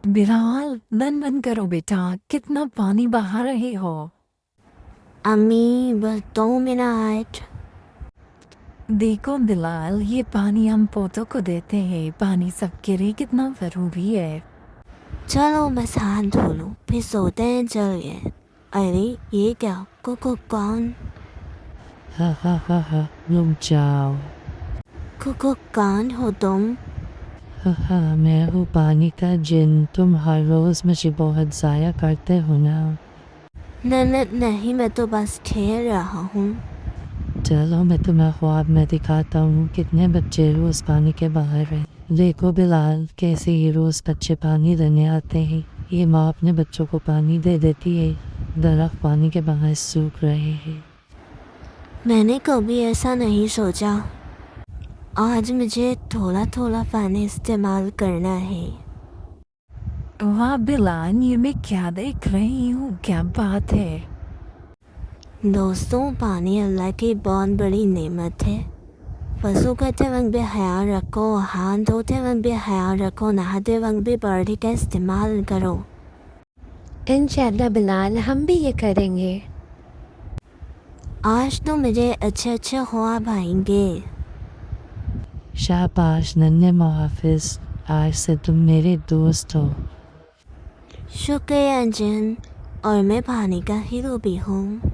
Bilal, none बंद करो बेटा, कितना पानी बहा रहे हो। अम्मी बस 2 मिनट। देखो बिलाल, ये पानी हम पौधों को देते हैं। पानी सबके लिए कितना ज़रूरी है। चलो बस हाथ धो लूँ फिर सोते हैं, चलिए। अरे ये क्या, कुकु कौन? हा हा हा हा, रुक जाओ। कुकु कौन हो तुम? हा, मैं हूँ पानी का जिन। तुम हर रोज मुझे बहुत ज़ाया करते हो ना। नहीं, मैं तो बस खेल रहा हूँ। चलो मैं तुम्हें ख्वाब में दिखाता हूँ कितने बच्चे रोज पानी के बाहर हैं। देखो बिलाल, कैसे ये रोज बच्चे पानी लेने आते हैं। ये माँ अपने बच्चों को पानी दे देती है। दरख्त पानी के बाहर सूख रहे हैं। मैंने कभी ऐसा नहीं सोचा। आज मुझे थोड़ा थोड़ा पानी इस्तेमाल करना है। वाह बिलाल, ये मैं क्या देख रही हूँ, क्या बात है। दोस्तों, पानी अल्लाह की बहुत बड़ी नेमत है। वज़ू करते वक्त भी ख्याल रखो, हाथ धोते वक्त भी ख्याल रखो, नहाते वक्त भी पानी का इस्तेमाल करो। इंशाल्लाह बिलाल, हम भी ये करेंगे। आज तो मुझे अच्छे अच्छे ख्वाब आएंगे। शाबाश नन्हे मुहाफिज, आज से तुम मेरे दोस्त हो। शुक्रिया जिन, और मैं पानी का हीरो भी हूँ।